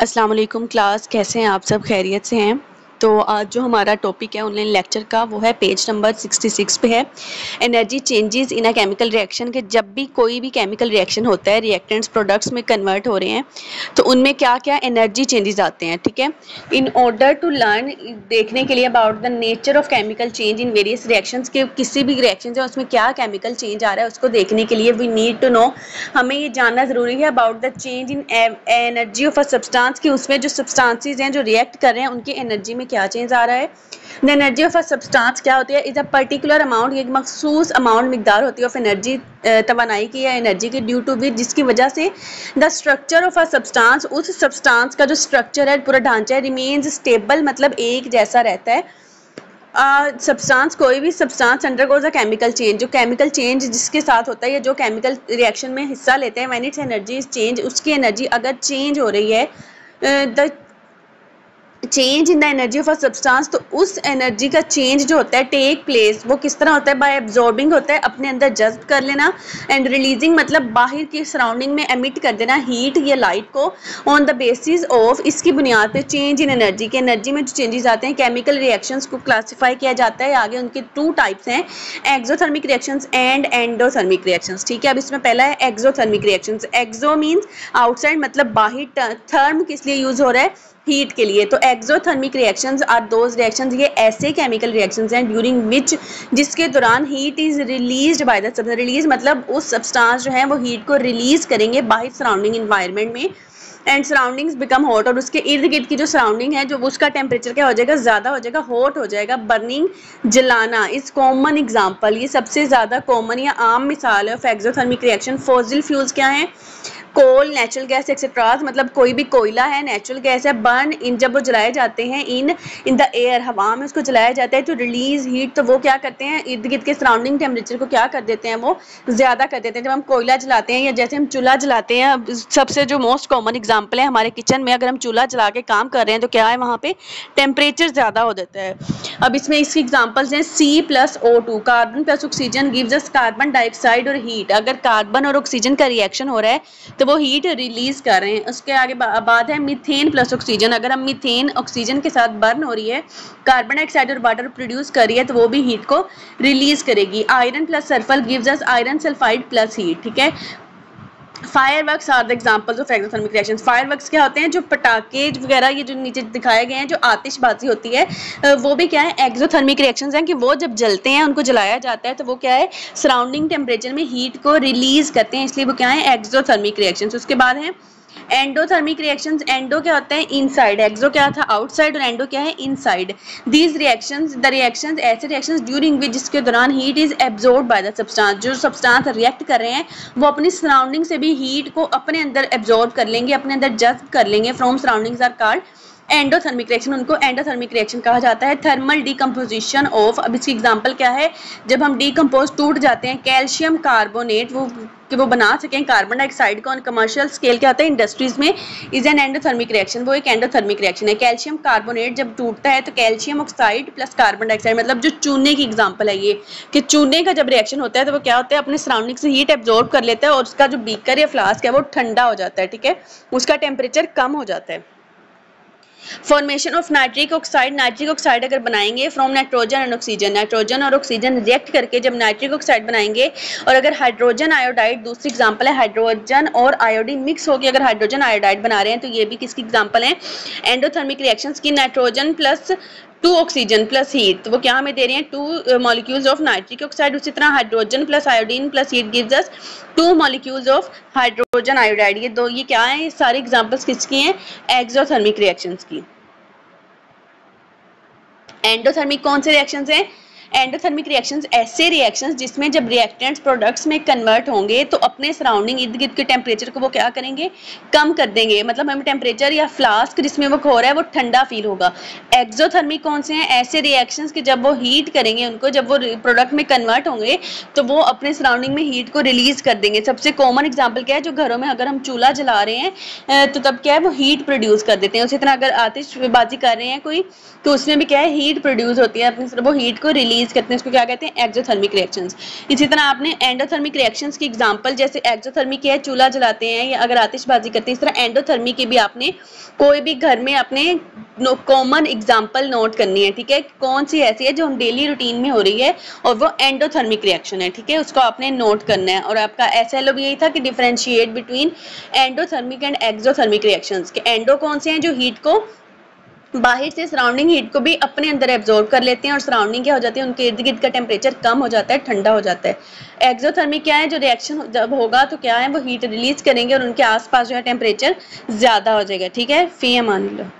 अस्सलाम वालेकुम क्लास, कैसे हैं आप सब? खैरियत से हैं? तो आज जो हमारा टॉपिक है ऑनलाइन लेक्चर का वो है पेज नंबर 66 पे है energy changes in a chemical reaction के जब भी कोई भी केमिकल रिएक्शन होता है रिएक्टेंट्स प्रोडक्ट्स में कन्वर्ट हो रहे हैं तो उनमें क्या क्या एनर्जी चेंजेस आते हैं। ठीक है, इन ऑर्डर टू लर्न देखने के लिए about the nature of chemical change in various reactions के किसी भी रिएक्शन है उसमें क्या केमिकल चेंज आ रहा है उसको देखने के लिए वी नीड टू नो, हमें ये जानना ज़रूरी है about the change in energy of a substance की उसमें जो सब्सटेंसेस हैं जो रिएक्ट कर रहे हैं उनकी एनर्जी में क्या चेंज आ रहा है। The energy of a substance क्या होती है? इज अ पर्टिकुलर अमाउंट, एक मखसूस अमाउंट मिकदार होती है ऑफ एनर्जी, तवानाई की या एनर्जी की, ड्यू टू विच जिसकी वजह से the structure of a substance, उस सब्सटेंस का जो स्ट्रक्चर है पूरा ढांचा है, रिमेन्स स्टेबल मतलब एक जैसा रहता है। सब्सटेंस कोई भी substance undergoes a chemical change, जो केमिकल चेंज जिसके साथ होता है या जो केमिकल रिएक्शन में हिस्सा लेते हैं, when it's energy is change, उसकी एनर्जी अगर चेंज हो रही है, the change in the energy of a substance, तो उस एनर्जी का चेंज जो होता है टेक प्लेस वो किस तरह होता है? बाय एब्जॉर्बिंग होता है, अपने अंदर जज्ब कर लेना, एंड रिलीजिंग मतलब बाहर की सराउंडिंग में एमिट कर देना हीट या लाइट को, ऑन द बेसिस ऑफ, इसकी बुनियाद पे चेंज इन एनर्जी के, एनर्जी में जो चेंजेस आते हैं केमिकल रिएक्शंस को क्लासीफाई किया जाता है। आगे उनके टू टाइप्स हैं, exothermic reactions and endothermic reactions. ठीक है, अब इसमें पहला है एक्सोथर्मिक रिएक्शंस। एक्सो मीन्स आउटसाइड मतलब बाहर, थर्म किस लिए यूज हो रहा है? हीट के लिए। तो exothermic reactions are those reactions, ये ऐसे केमिकल रिएक्शंस हैं ड्यूरिंग विच, जिसके दौरान heat is released by the substance, release मतलब उस सब्सटेंस जो है वो हीट को रिलीज करेंगे बाहर सराउंडिंग इन्वायरमेंट में, एंड सराउंडिंग्स बिकम हॉट, और उसके इर्द गिर्द की जो सराउंडिंग है जो उसका टेम्परेचर क्या हो जाएगा? ज़्यादा हो जाएगा, हॉट हो जाएगा। बर्निंग जलाना इस कॉमन एग्जाम्पल, ये सबसे ज़्यादा कॉमन या आम मिसाल है of exothermic reaction. Fossil fuels क्या हैं? कोल, नेचुरल गैस एक्सेट्रा, मतलब कोई भी कोयला है, नेचुरल गैस है, बर्न इन जब वो जलाए जाते हैं इन द एयर, हवा में उसको जलाया जाता है, तो रिलीज हीट, तो वो क्या करते हैं? इर्द गिर्द के सराउंडिंग टेम्परेचर को क्या कर देते हैं? वो ज़्यादा कर देते हैं। जब हम कोयला जलाते हैं या जैसे हम चूल्हा जलाते हैं, सबसे जो मोस्ट कॉमन एग्जाम्पल है हमारे किचन में, अगर हम चूल्हा जला के काम कर रहे हैं तो क्या है? वहाँ पे टेम्परेचर ज़्यादा हो जाता है। अब इसमें इसकी एग्जाम्पल्स हैं C+O2, carbon plus oxygen gives us carbon dioxide और हीट। अगर कार्बन और ऑक्सीजन का रिएक्शन हो रहा है तो वो हीट रिलीज कर रहे हैं। उसके आगे बाद है मीथेन प्लस ऑक्सीजन, अगर हम मीथेन ऑक्सीजन के साथ बर्न हो रही है, कार्बन डाइऑक्साइड और वाटर प्रोड्यूस कर रही है तो वो भी हीट को रिलीज करेगी। Iron plus sulphur gives us iron sulphide plus heat. ठीक है, fireworks are the examples of exothermic reactions. Fireworks क्या होते हैं? जो पटाखे वगैरह ये जो नीचे दिखाए गए हैं, जो आतिशबाजी होती है, वो भी क्या है? एक्सोथर्मिक रिएक्शंस हैं कि वो जब जलते हैं, उनको जलाया जाता है तो वो क्या है? सराउंडिंग टेम्परेचर में हीट को रिलीज करते हैं, इसलिए वो क्या है? Exothermic reactions. उसके बाद है एंडोथर्मिक रिएक्शंस। एंडो क्या होता है? इनसाइड, एक्सो क्या था? आउटसाइड, और एंडो क्या है? Inside. These reactions, the reactions, ऐसे रिएक्शंस ड्यूरिंग विच जिसके दौरान heat is absorb by the substance, जो सब्सटेंस रिएक्ट कर रहे हैं वो अपनी सराउंडिंग से भी हीट को अपने अंदर एब्जॉर्ब कर लेंगे, अपने अंदर जज्ब कर लेंगे। From surroundings are called endothermic reaction, उनको एंडोथर्मिक रिएक्शन कहा जाता है। थर्मल डीकम्पोजिशन ऑफ, अब इसकी एग्जांपल क्या है? जब हम डीकम्पोज टूट जाते हैं, कैल्शियम कार्बोनेट वो बना सकें कार्बन डाइऑक्साइड को ऑन कमर्शियल स्केल क्या होता है? इंडस्ट्रीज में इज एन एंडोथर्मिक रिएक्शन, वो एक एंडोथर्मिक रिएक्शन है। कैल्शियम कार्बोनेट जब टूटता है तो calcium oxide plus carbon dioxide, मतलब जो चूने की एग्जांपल है ये, कि चूने का जब रिएक्शन होता है तो वो क्या होता है? अपने सराउंडिंग से हीट एब्जॉर्ब कर लेता है और उसका जो बीकर या फ्लास्क है वो ठंडा हो जाता है। ठीक है, उसका टेम्परेचर कम हो जाता है। Formation of nitric oxide, nitric oxide अगर बनाएंगे from nitrogen and oxygen, nitrogen और ऑक्सीजन रिएक्ट करके जब नाइट्रिक ऑक्साइड बनाएंगे, और अगर हाइड्रोजन आयोडाइड, दूसरी एग्जांपल है हाइड्रोजन और आयोडीन मिक्स होकर अगर हाइड्रोजन आयोडाइड बना रहे हैं तो ये भी किसकी एग्जांपल है? एंडोथर्मिक रिएक्शंस की। Nitrogen plus 2 oxygen plus heat, तो वो क्या हमें दे रहे हैं? 2 मॉलिक्यूल्स ऑफ नाइट्रिक ऑक्साइड। उसी तरह hydrogen plus iodine plus heat gives us 2 molecules of hydrogen iodide. ये क्या है? ये सारी एग्जांपल्स किसकी हैं? एक्सोथर्मिक रिएक्शंस की। एंडोथर्मिक कौन से रिएक्शंस हैं? एंडोथर्मिक रिएक्शंस ऐसे रिएक्शंस जिसमें जब रिएक्टेंट्स प्रोडक्ट्स में कन्वर्ट होंगे तो अपने सराउंडिंग इर्द गिर्द के टेम्परेचर को वो क्या करेंगे? कम कर देंगे, मतलब हमें टेम्परेचर या फ्लास्क जिसमें वो हो रहा है वो ठंडा फील होगा। एक्सोथर्मिक कौन से हैं? ऐसे रिएक्शंस कि जब वो हीट करेंगे उनको, जब वो प्रोडक्ट में कन्वर्ट होंगे तो वो अपने सराउंडिंग में हीट को रिलीज कर देंगे। सबसे कॉमन एग्जाम्पल क्या है? जो घरों में अगर हम चूल्हा जला रहे हैं तो तब क्या है? वो हीट प्रोड्यूस कर देते हैं। उसी तरह अगर आतिशबाजी कर रहे हैं कोई तो उसमें भी क्या है? हीट प्रोड्यूस होती है, अपनी वो हीट को रिलीज रिलीज करते हैं उसको क्या कहते हैं, एक्सोथर्मिक रिएक्शंस। इसी तरह आपने एंडोथर्मिक रिएक्शंस की एग्जांपल, जैसे एक्सोथर्मिक है चूल्हा जलाते हैं या अगर आतिशबाजी करते हैं, इस तरह एंडोथर्मिक की भी आपने कोई भी घर में अपने कॉमन एग्जांपल नोट करनी है, ठीक है, कौन सी ऐसी है जो हम डेली रूटीन में हो रही है और वो एंडोथर्मिक रिएक्शन है, ठीक है, उसको आपने नोट करना है। और आपका SLO भी यही था कि differentiate between endothermic and exothermic reactions, कि एंडो कौन से हैं जो हीट को बाहर से सराउंडिंग हीट को भी अपने अंदर एब्जॉर्ब कर लेते हैं और सराउंडिंग क्या हो जाती है, उनके इर्द गिर्द का टेम्परेचर कम हो जाता है, ठंडा हो जाता है। एक्सोथर्मिक क्या है, जो रिएक्शन जब होगा तो क्या है वो हीट रिलीज करेंगे और उनके आसपास जो है टेम्परेचर ज्यादा हो जाएगा, ठीक है। फी अमान अल्लाह।